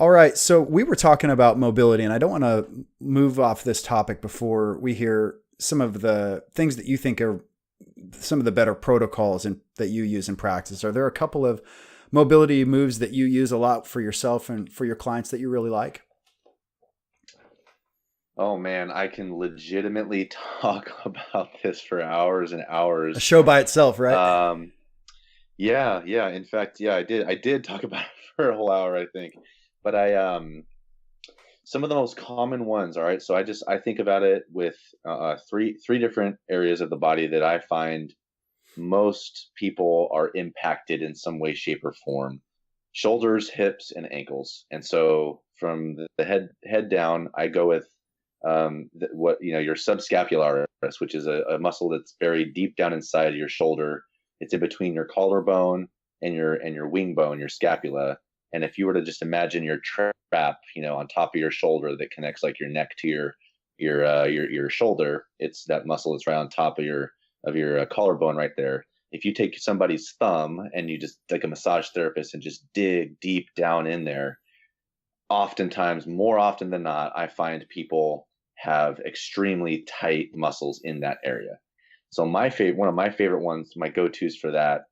All right. So we were talking about mobility, and I don't want to move off this topic before we hear some of the things that you think are some of the better protocols that you use in practice. Are there a couple of mobility moves that you use a lot for yourself and for your clients that you really like? Oh man, I can legitimately talk about this for hours and A hours. show by itself, right? Um, yeah, yeah. In fact, yeah, I did talk about it for a whole hour, I think. But some of the most common ones. All right, so I think about it with three different areas of the body that I find most people are impacted in some way, shape, or form: shoulders, hips, and ankles. And so from the head down, I go with what your subscapularis, which is a muscle that's buried deep down inside of your shoulder. It's in between your collarbone and your wing bone, your scapula. And if you were to just imagine your trap, on top of your shoulder that connects like your neck to your shoulder, it's that muscle that's right on top of your collarbone right there. If you take somebody's thumb and you just, like a massage therapist, and just dig deep down in there, oftentimes, more often than not, I find people have extremely tight muscles in that area. So one of my favorite ones, my go-tos for that,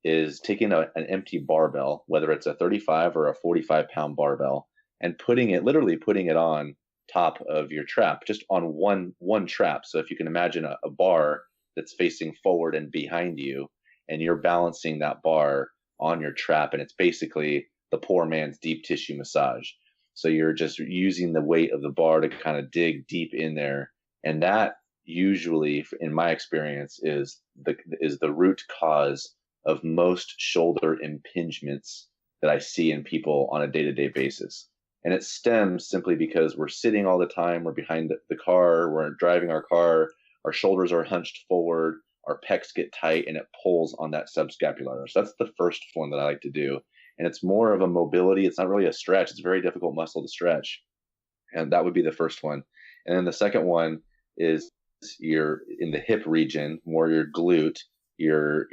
is taking an empty barbell, whether it's a 35 or a 45-pound barbell, and literally putting it on top of your trap, just on one trap. So if you can imagine a bar that's facing forward and behind you, and you're balancing that bar on your trap, and it's basically the poor man's deep tissue massage. So you're just using the weight of the bar to kind of dig deep in there, and that usually, in my experience, is the root cause of most shoulder impingements that I see in people on a day-to-day basis. And it stems simply because we're sitting all the time, we're behind the car, we're driving our car, our shoulders are hunched forward, our pecs get tight, and it pulls on that subscapularis. So that's the first one that I like to do. And it's more of a mobility. It's not really a stretch. It's a very difficult muscle to stretch. And that would be the first one. And then the second one is your in the hip region, more your glute, your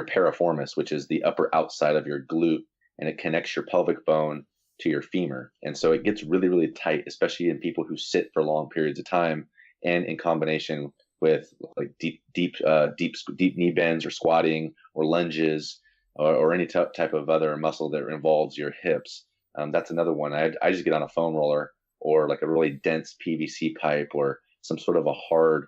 piriformis, which is the upper outside of your glute, and it connects your pelvic bone to your femur. And so it gets really, really tight, especially in people who sit for long periods of time, and in combination with like deep knee bends or squatting or lunges, or any type of other muscle that involves your hips. That's another one. I just get on a foam roller, or like a really dense PVC pipe, or some sort of a hard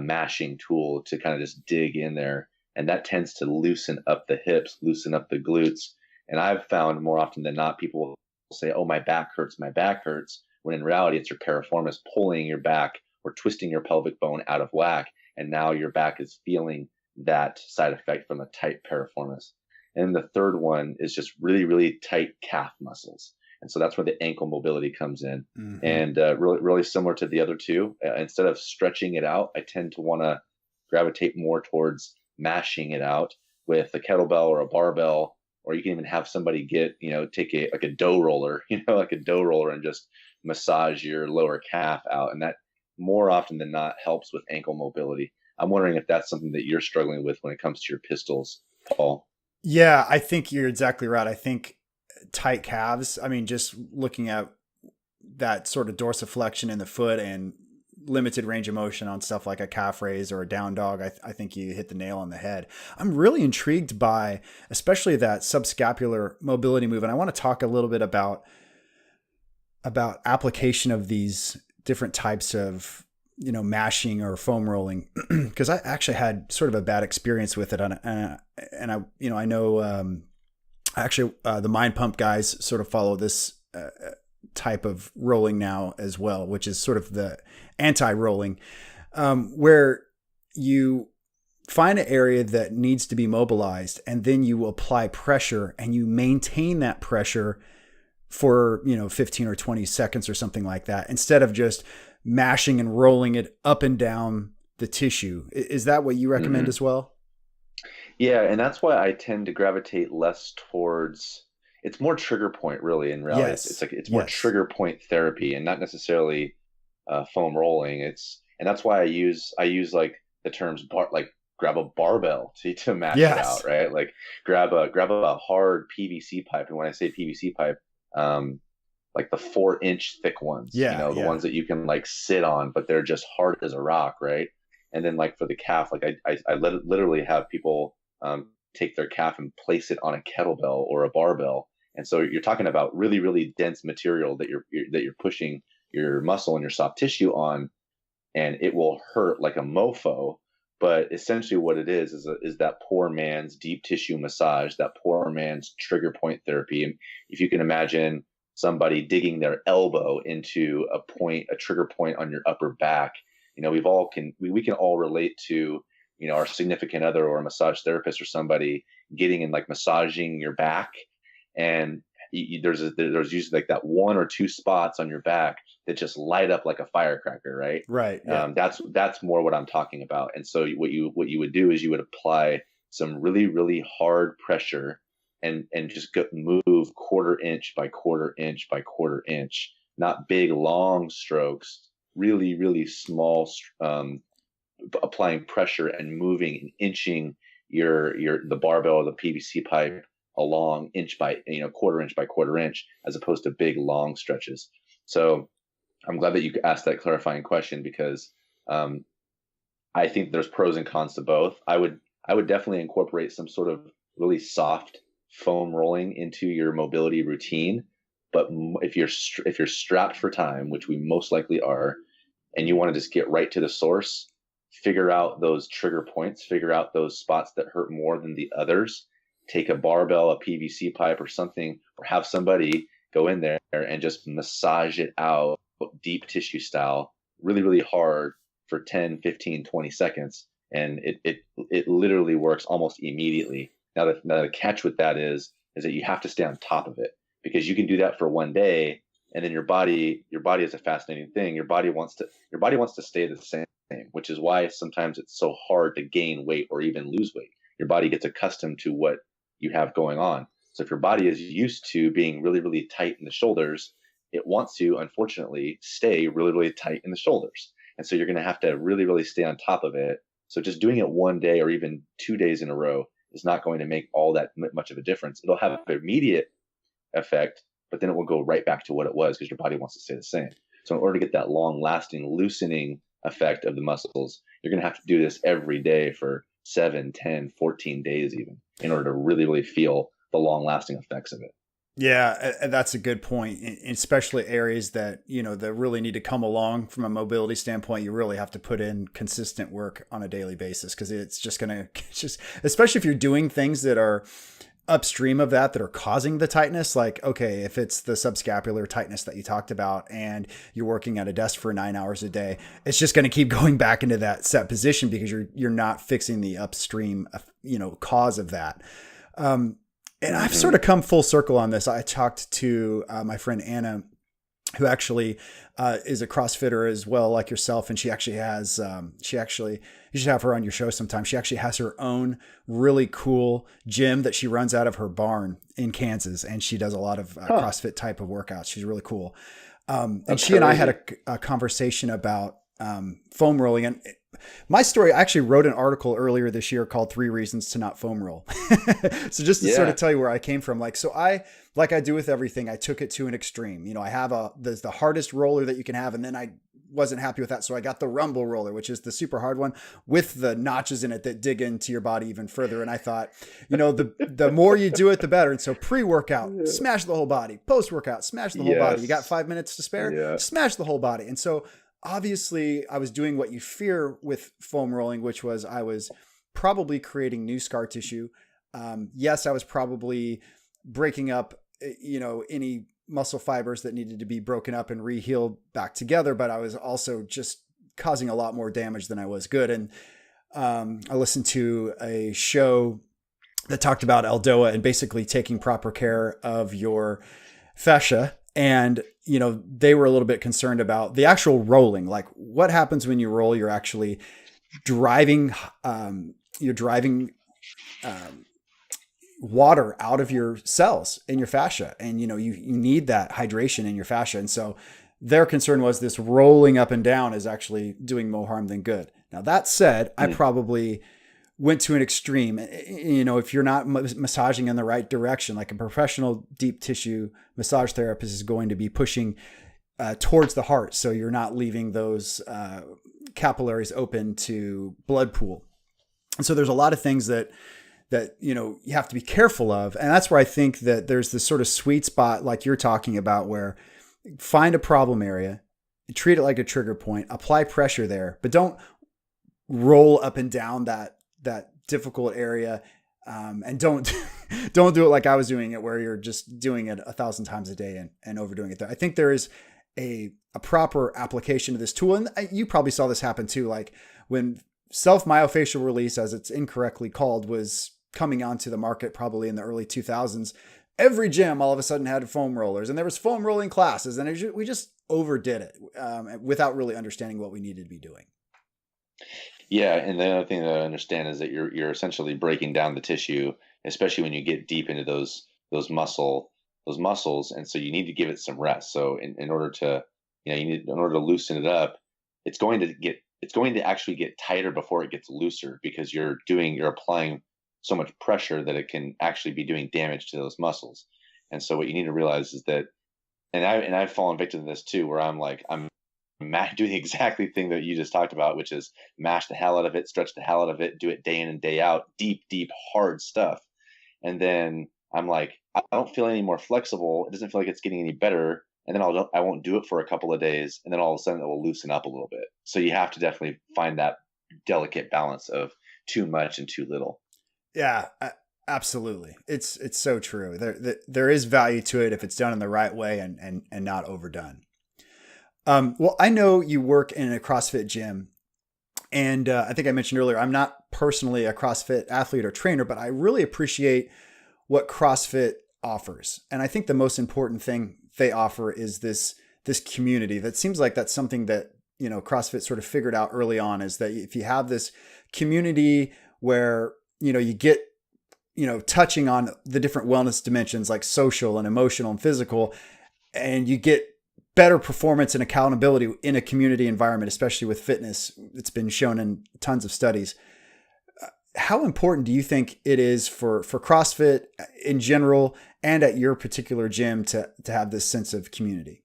mashing tool to kind of just dig in there. And that tends to loosen up the hips, loosen up the glutes. And I've found more often than not, people will say, "Oh, my back hurts, my back hurts," when in reality, it's your piriformis pulling your back or twisting your pelvic bone out of whack. And now your back is feeling that side effect from a tight piriformis. And the third one is just really, really tight calf muscles. And so that's where the ankle mobility comes in. Mm-hmm. And really, really similar to the other two, instead of stretching it out, I tend to want to gravitate more towards mashing it out with a kettlebell or a barbell, or you can even have somebody take a dough roller, like a dough roller, and just massage your lower calf out. And that more often than not helps with ankle mobility. I'm wondering if that's something that you're struggling with when it comes to your pistols, Paul. Yeah, I think you're exactly right. I think tight calves, I mean, just looking at that sort of dorsiflexion in the foot and limited range of motion on stuff like a calf raise or a down dog, I think you hit the nail on the head. I'm really intrigued by especially that subscapular mobility move. And I want to talk a little bit about application of these different types of mashing or foam rolling, because I actually had sort of a bad experience with it and I know actually the Mind Pump guys sort of follow this type of rolling now as well, which is sort of the anti-rolling, where you find an area that needs to be mobilized, and then you apply pressure and you maintain that pressure for 15 or 20 seconds or something like that, instead of just mashing and rolling it up and down the tissue. Is that what you recommend Mm-hmm. as well? Yeah, and that's why I tend to gravitate less towards. It's more trigger point, really. In reality, it's Yes. like it's more Yes. trigger point therapy, and not necessarily foam rolling. And that's why I use like the terms like grab a barbell to mash it out, Yes. right? Like grab a hard PVC pipe, and when I say PVC pipe, like the 4-inch thick ones, Yeah, the yeah. ones that you can like sit on, but they're just hard as a rock, right? And then like for the calf, like I literally have people take their calf and place it on a kettlebell or a barbell. And so you're talking about really, really dense material that you're pushing your muscle and your soft tissue on, and it will hurt like a mofo. But essentially, what it is that poor man's deep tissue massage, that poor man's trigger point therapy. And if you can imagine somebody digging their elbow into a trigger point on your upper back, we can all relate to our significant other or a massage therapist or somebody getting and like massaging your back, and there's usually like that one or two spots on your back that just light up like a firecracker, right? Right. Yeah. That's more what I'm talking about. And so what you would do is you would apply some really, really hard pressure and just move quarter inch by quarter inch by quarter inch, not big long strokes, really, really small, applying pressure and moving and inching the barbell or the PVC pipe along inch by quarter inch by quarter inch, as opposed to big long stretches. So I'm glad that you asked that clarifying question, because I think there's pros and cons to both. I would definitely incorporate some sort of really soft foam rolling into your mobility routine. But if you're strapped for time, which we most likely are, and you want to just get right to the source, figure out those trigger points, figure out those spots that hurt more than the others. Take a barbell, a PVC pipe or something, or have somebody go in there and just massage it out deep tissue style, really, really hard for 10, 15, 20 seconds. And it literally works almost immediately. Now the catch with that is that you have to stay on top of it, because you can do that for one day, and then your body is a fascinating thing. Your body wants to stay the same, which is why sometimes it's so hard to gain weight or even lose weight. Your body gets accustomed to what you have going on. So if your body is used to being really, really tight in the shoulders, it wants to, unfortunately, stay really, really tight in the shoulders. And so you're going to have to really, really stay on top of it. So just doing it one day or even 2 days in a row is not going to make all that much of a difference. It'll have an immediate effect, but then it will go right back to what it was, because your body wants to stay the same. So in order to get that long lasting loosening effect of the muscles, you're going to have to do this every day for 7, 10, 14 days even, in order to really, really feel the long lasting effects of it. Yeah, that's a good point. Especially areas that, that really need to come along from a mobility standpoint, you really have to put in consistent work on a daily basis, because it's just going to, especially if you're doing things that are upstream of that are causing the tightness. Like, okay, if it's the subscapular tightness that you talked about and you're working at a desk for 9 hours a day, it's just going to keep going back into that set position, because you're not fixing the upstream, cause of that. And I've sort of come full circle on this. I talked to my friend Anna, who actually is a CrossFitter as well, like yourself. And she actually has, you should have her on your show sometime. She actually has her own really cool gym that she runs out of her barn in Kansas. And she does a lot of CrossFit type of workouts. She's really cool. And she and I had a conversation about foam rolling. And my story, I actually wrote an article earlier this year called 3 Reasons to Not Foam Roll. So just to sort of tell you where I came from, like I do with everything, I took it to an extreme. I have the hardest roller that you can have. And then I wasn't happy with that. So I got the rumble roller, which is the super hard one with the notches in it that dig into your body even further. And I thought, the more you do it, the better. And so pre-workout, smash the whole body. Post-workout, smash the whole body. You got 5 minutes to spare, smash the whole body. And so obviously I was doing what you fear with foam rolling, which was I was probably creating new scar tissue. Yes, I was probably breaking up, any muscle fibers that needed to be broken up and re-healed back together, but I was also just causing a lot more damage than I was good. And I listened to a show that talked about Aldoa and basically taking proper care of your fascia. And, they were a little bit concerned about the actual rolling. Like, what happens when you roll? You're actually driving, water out of your cells in your fascia. And, you need that hydration in your fascia. And so their concern was this rolling up and down is actually doing more harm than good. Now, that said, I probably went to an extreme. If you're not massaging in the right direction, like a professional deep tissue massage therapist is going to be pushing towards the heart, so you're not leaving those capillaries open to blood pool. And so there's a lot of things that you have to be careful of, and that's where I think that there's this sort of sweet spot, like you're talking about, where find a problem area, treat it like a trigger point, apply pressure there, but don't roll up and down that difficult area, and don't don't do it like I was doing it, where you're just doing it 1,000 times a day and overdoing it there. I think there is a proper application of this tool, and you probably saw this happen too, like when self-myofascial release, as it's incorrectly called, was coming onto the market probably in the early 2000s. Every gym all of a sudden had foam rollers, and there was foam rolling classes, and we just overdid it without really understanding what we needed to be doing. Yeah, and the other thing that I understand is that you're essentially breaking down the tissue, especially when you get deep into those muscles, and so you need to give it some rest. So in order to in order to loosen it up, it's going to actually get tighter before it gets looser, because you're applying so much pressure that it can actually be doing damage to those muscles. And so what you need to realize is that, and I've fallen victim to this too, where I'm doing the exactly thing that you just talked about, which is mash the hell out of it, stretch the hell out of it, do it day in and day out, deep, hard stuff. And then I'm like, I don't feel any more flexible. It doesn't feel like it's getting any better. And then I won't do it for a couple of days. And then all of a sudden it will loosen up a little bit. So you have to definitely find that delicate balance of too much and too little. Yeah, absolutely. It's so true. There is value to it if it's done in the right way and not overdone. Well, I know you work in a CrossFit gym, and I think I mentioned earlier, I'm not personally a CrossFit athlete or trainer, but I really appreciate what CrossFit offers. And I think the most important thing they offer is this community. That seems like that's something that, CrossFit sort of figured out early on, is that if you have this community where, you get, touching on the different wellness dimensions like social and emotional and physical, and you get better performance and accountability in a community environment, especially with fitness. It's been shown in tons of studies. How important do you think it is for CrossFit in general and at your particular gym to have this sense of community?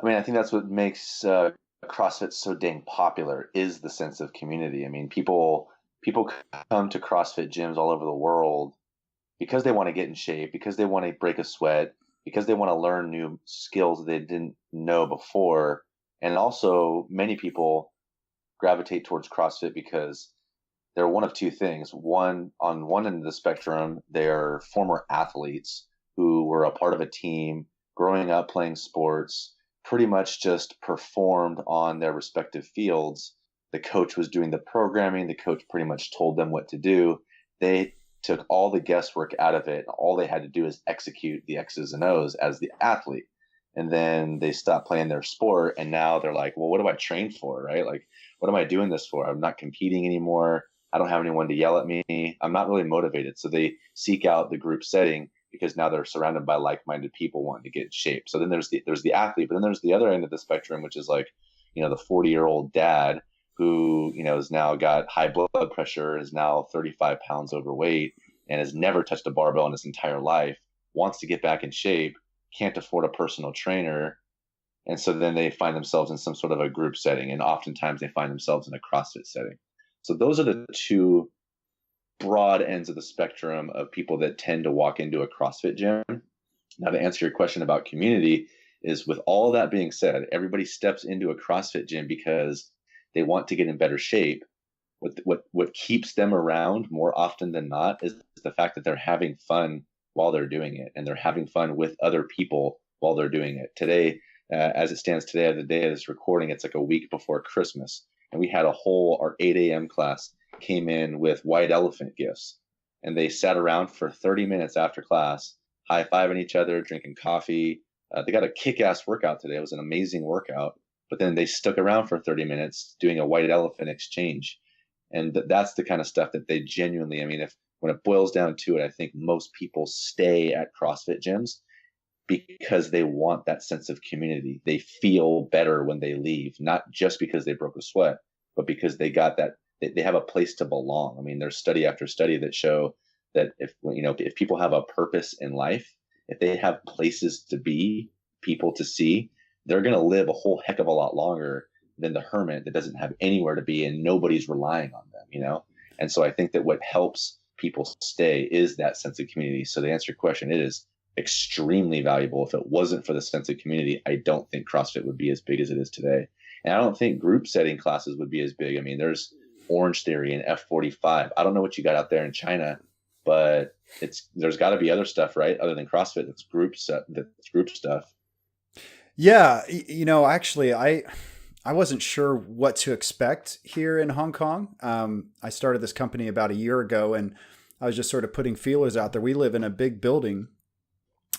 I mean, I think that's what makes CrossFit so dang popular, is the sense of community. I mean, people come to CrossFit gyms all over the world because they want to get in shape, because they want to break a sweat, because they want to learn new skills they didn't know before. And also, many people gravitate towards CrossFit because they're one of two things. One, on one end of the spectrum, they're former athletes who were a part of a team, growing up playing sports, pretty much just performed on their respective fields. The coach was doing the programming. The coach pretty much told them what to do. They took all the guesswork out of it. All they had to do is execute the X's and O's as the athlete. And then they stopped playing their sport. And now they're like, well, what do I train for? Right? Like, what am I doing this for? I'm not competing anymore. I don't have anyone to yell at me. I'm not really motivated. So they seek out the group setting because now they're surrounded by like-minded people wanting to get in shape. So then there's the athlete, but then there's the other end of the spectrum, which is like, the 40-year-old dad who, has now got high blood pressure, is now 35 pounds overweight, and has never touched a barbell in his entire life, wants to get back in shape, can't afford a personal trainer. And so then they find themselves in some sort of a group setting. And oftentimes they find themselves in a CrossFit setting. So those are the two broad ends of the spectrum of people that tend to walk into a CrossFit gym. Now, to answer your question about community, is with all that being said, everybody steps into a CrossFit gym because they want to get in better shape. What keeps them around more often than not is the fact that they're having fun while they're doing it, and they're having fun with other people while they're doing it. Today, as it stands today, the day of this recording, it's like a week before Christmas, and we had our 8 a.m. class came in with white elephant gifts, and they sat around for 30 minutes after class, high-fiving each other, drinking coffee. They got a kick-ass workout today. It was an amazing workout, but then they stuck around for 30 minutes doing a white elephant exchange. And that's the kind of stuff that they genuinely, I mean, when it boils down to it, I think most people stay at CrossFit gyms because they want that sense of community. They feel better when they leave, not just because they broke a sweat, but because they got they have a place to belong. I mean, there's study after study that show that if people have a purpose in life, if they have places to be, people to see, they're going to live a whole heck of a lot longer than the hermit that doesn't have anywhere to be and nobody's relying on them. And so I think that what helps people stay is that sense of community. So to answer your question, it is extremely valuable. If it wasn't for the sense of community, I don't think CrossFit would be as big as it is today. And I don't think group setting classes would be as big. I mean, there's Orange Theory and F45. I don't know what you got out there in China, but there's got to be other stuff, right? Other than CrossFit, that's group stuff. Yeah, actually, I wasn't sure what to expect here in Hong Kong. I started this company about a year ago, and I was just sort of putting feelers out there. We live in a big building.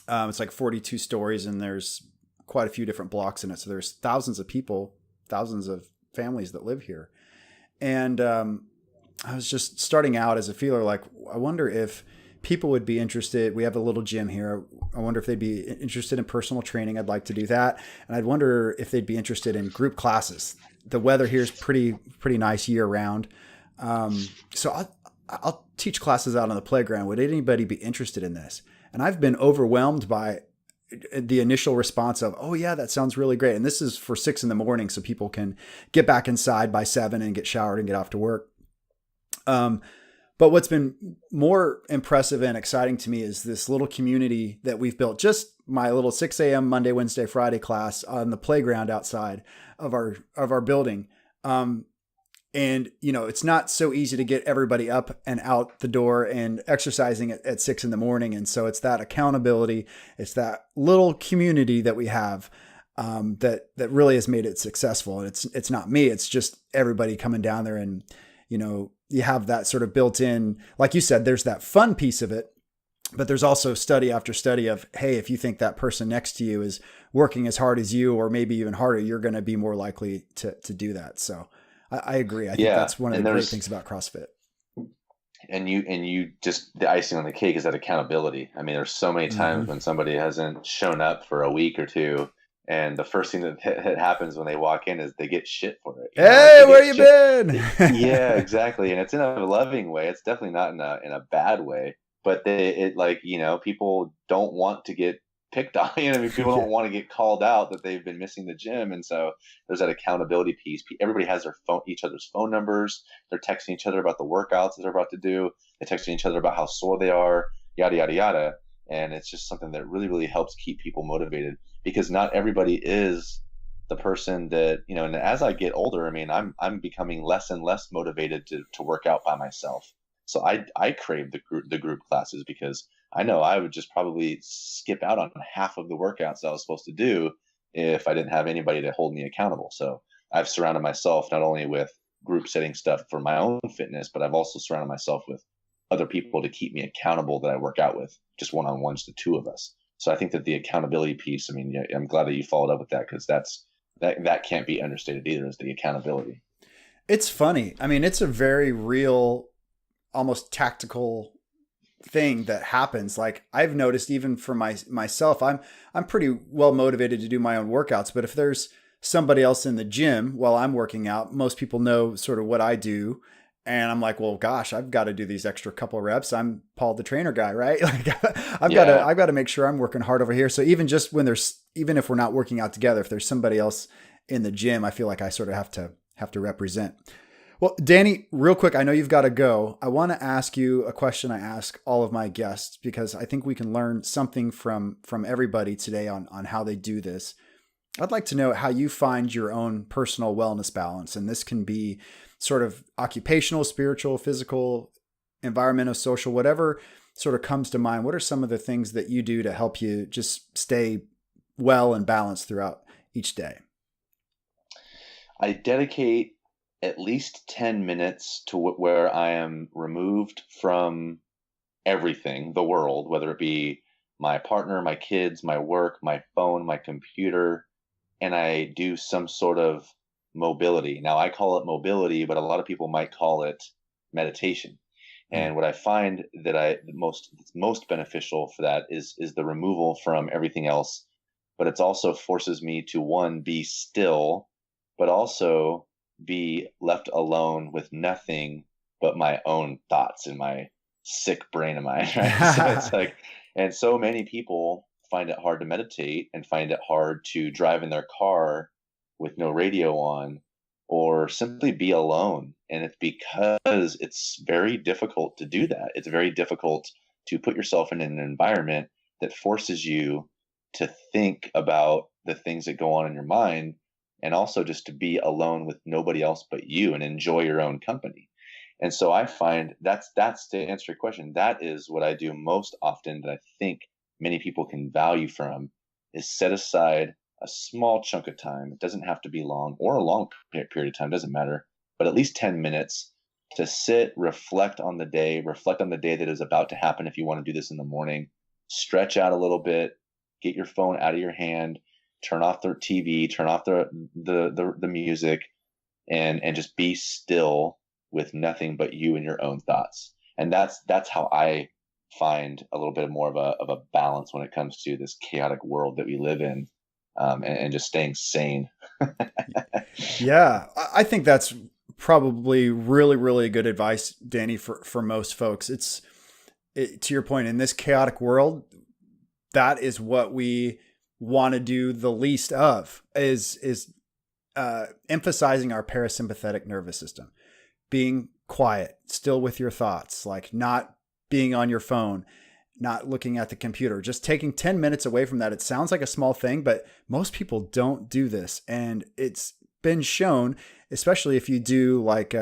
It's like 42 stories, and there's quite a few different blocks in it. So there's thousands of people, thousands of families that live here. And I was just starting out as a feeler, like, I wonder if people would be interested. We have a little gym here. I wonder if they'd be interested in personal training. I'd like to do that. And I'd wonder if they'd be interested in group classes. The weather here is pretty nice year round. So I'll teach classes out on the playground. Would anybody be interested in this? And I've been overwhelmed by the initial response of, oh yeah, that sounds really great. And this is for 6 a.m. so people can get back inside by 7 and get showered and get off to work. But what's been more impressive and exciting to me is this little community that we've built, just my little 6 a.m. Monday, Wednesday, Friday class on the playground outside of our building. And it's not so easy to get everybody up and out the door and exercising at 6 a.m. And so it's that accountability. It's that little community that we have that really has made it successful. And it's not me. It's just everybody coming down there, and you have that sort of built in, like you said, there's that fun piece of it, but there's also study after study of, hey, if you think that person next to you is working as hard as you, or maybe even harder, you're going to be more likely to do that. So I agree. I think that's one of the great things about CrossFit. And you just, the icing on the cake is that accountability. I mean, there's so many times when somebody hasn't shown up for a week or two, and the first thing that happens when they walk in is they get shit for it. Hey, where you been? Yeah, exactly. And it's in a loving way. It's definitely not in a bad way. But people don't want to get picked on. People don't want to get called out that they've been missing the gym. And so there's that accountability piece. Everybody has each other's phone numbers. They're texting each other about the workouts that they're about to do. They're texting each other about how sore they are, yada, yada, yada. And it's just something that really, really helps keep people motivated, because not everybody is the person that, and as I get older, I mean, I'm becoming less and less motivated to work out by myself. So I crave the group classes, because I know I would just probably skip out on half of the workouts that I was supposed to do if I didn't have anybody to hold me accountable. So I've surrounded myself not only with group setting stuff for my own fitness, but I've also surrounded myself with other people to keep me accountable that I work out with, just one-on-one, just the two of us. So I think that the accountability piece, I mean, yeah, I'm glad that you followed up with that, because that can't be understated either, is the accountability. It's funny. I mean, it's a very real, almost tactical thing that happens. Like, I've noticed even for myself, I'm pretty well motivated to do my own workouts, but if there's somebody else in the gym while I'm working out, most people know sort of what I do. And I'm like, well, gosh, I've got to do these extra couple of reps. I'm Paul, the trainer guy, right? Like, I've got to make sure I'm working hard over here. So even if we're not working out together, if there's somebody else in the gym, I feel like I sort of have to represent. Well, Danny, real quick, I know you've got to go. I want to ask you a question I ask all of my guests, because I think we can learn something from everybody today on how they do this. I'd like to know how you find your own personal wellness balance. And this can be sort of occupational, spiritual, physical, environmental, social, whatever sort of comes to mind. What are some of the things that you do to help you just stay well and balanced throughout each day? I dedicate at least 10 minutes to where I am removed from everything, the world, whether it be my partner, my kids, my work, my phone, my computer, and I do some sort of mobility. Now, I call it mobility, but a lot of people might call it meditation. And what I find that most beneficial for that is the removal from everything else. But it also forces me to, one, be still, but also be left alone with nothing but my own thoughts and my sick brain of mine, right? So it's like, and so many people find it hard to meditate and find it hard to drive in their car with no radio on or simply be alone. And it's because it's very difficult to do that. It's very difficult to put yourself in an environment that forces you to think about the things that go on in your mind, and also just to be alone with nobody else but you and enjoy your own company. And so I find that's to answer your question, that is what I do most often, that I think many people can value from, is set aside a small chunk of time. It doesn't have to be long, or a long period of time, doesn't matter, but at least 10 minutes to sit, reflect on the day that is about to happen. If you want to do this in the morning, stretch out a little bit, get your phone out of your hand, turn off the TV, turn off the music, and just be still with nothing but you and your own thoughts. And that's how I find a little bit more of a balance when it comes to this chaotic world that we live in, and just staying sane. Yeah, I think that's probably really, really good advice, Danny, for most folks. To your point, in this chaotic world, that is what we want to do the least of, is emphasizing our parasympathetic nervous system, being quiet, still with your thoughts, like not being on your phone, not looking at the computer, just taking 10 minutes away from that. It sounds like a small thing, but most people don't do this. And it's been shown, especially if you do like,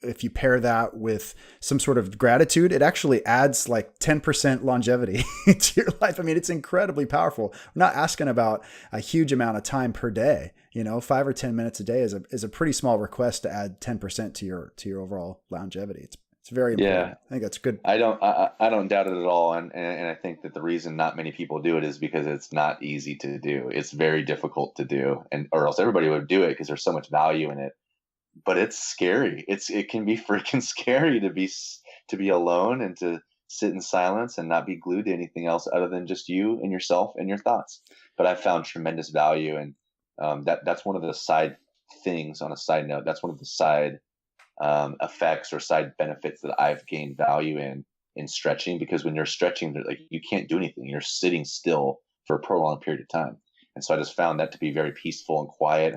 if you pair that with some sort of gratitude, it actually adds like 10% longevity to your life. I mean, it's incredibly powerful. We're not asking about a huge amount of time per day. 5 or 10 minutes a day is a pretty small request to add 10% to your overall longevity. It's very important. Yeah, I think that's good. I don't doubt it at all. And I think that the reason not many people do it is because it's not easy to do. It's very difficult to do, or else everybody would do it, because there's so much value in it. But it's scary. It can be freaking scary to be alone and to sit in silence and not be glued to anything else other than just you and yourself and your thoughts. But I've found tremendous value, and that's one of the side things. On a side note, that's one of the side effects or side benefits that I've gained value in stretching, because when you're stretching, like, you can't do anything. You're sitting still for a prolonged period of time. And so I just found that to be very peaceful and quiet.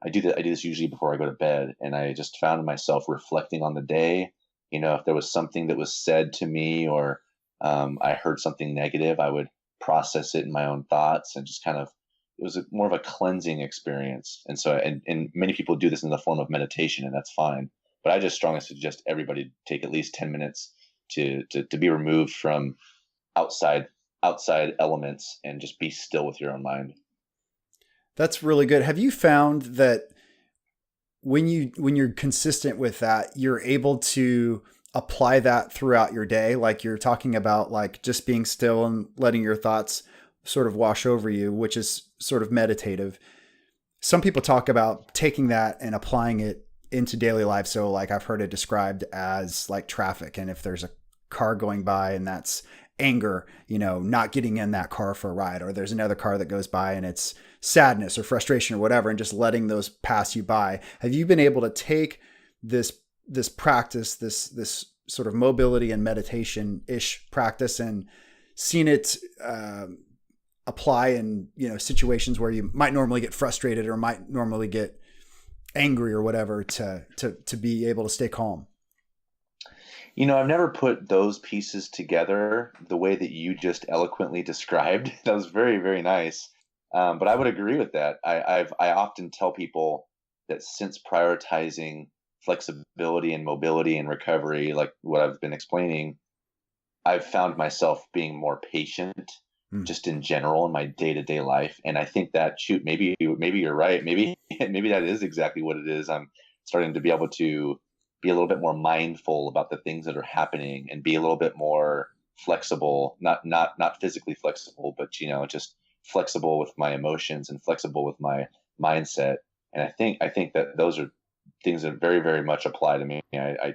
I do this usually before I go to bed, and I just found myself reflecting on the day. If there was something that was said to me, or I heard something negative, I would process it in my own thoughts, and just it was more of a cleansing experience. And so, and many people do this in the form of meditation, and that's fine. But I just strongly suggest everybody take at least 10 minutes to be removed from outside elements and just be still with your own mind. That's really good. Have you found that when you're consistent with that, you're able to apply that throughout your day? Like you're talking about, like just being still and letting your thoughts sort of wash over you, which is sort of meditative. Some people talk about taking that and applying it into daily life. So like I've heard it described as like traffic. And if there's a car going by and that's anger, not getting in that car for a ride, or there's another car that goes by and it's sadness or frustration or whatever, and just letting those pass you by. Have you been able to take this practice, this sort of mobility and meditation-ish practice, and seen it apply in situations where you might normally get frustrated or might normally get angry or whatever, to be able to stay calm? I've never put those pieces together the way that you just eloquently described. That was very, very nice. But I would agree with that. I often tell people that since prioritizing flexibility and mobility and recovery, like what I've been explaining, I've found myself being more patient just in general in my day-to-day life. And I think that, maybe you're right. Maybe that is exactly what it is. I'm starting to be able to be a little bit more mindful about the things that are happening, and be a little bit more flexible, not physically flexible, but just flexible with my emotions and flexible with my mindset. And I think that those are things that very, very much apply to me. I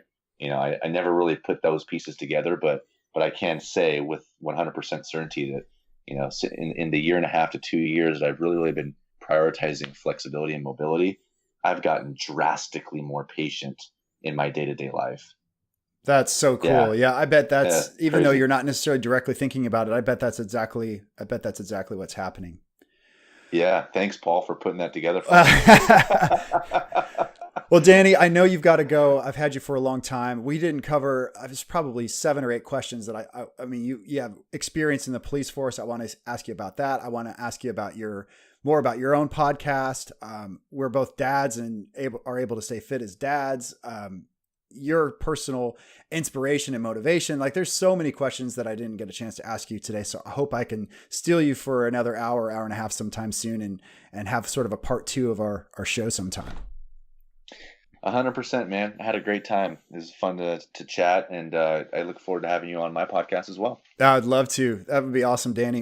never really put those pieces together, but I can say with 100% certainty that in the year and a half to 2 years that I've really, really been prioritizing flexibility and mobility, I've gotten drastically more patient in my day-to-day life. That's so cool. Yeah, I bet that's, even though crazy. you're not necessarily directly thinking about it, I bet that's exactly what's happening. Yeah, thanks, Paul, for putting that together for me. Well, Danny, I know you've got to go. I've had you for a long time. We didn't cover, there's probably 7 or 8 questions that I mean, you have experience in the police force. I want to ask you about that. I want to ask you about more about your own podcast. We're both dads and are able to stay fit as dads. Your personal inspiration and motivation. Like, there's so many questions that I didn't get a chance to ask you today. So I hope I can steal you for another hour and a half sometime soon and have sort of a part 2 of our show sometime. 100%, man. I had a great time. It was fun to chat, and I look forward to having you on my podcast as well. I'd love to. That would be awesome, Danny.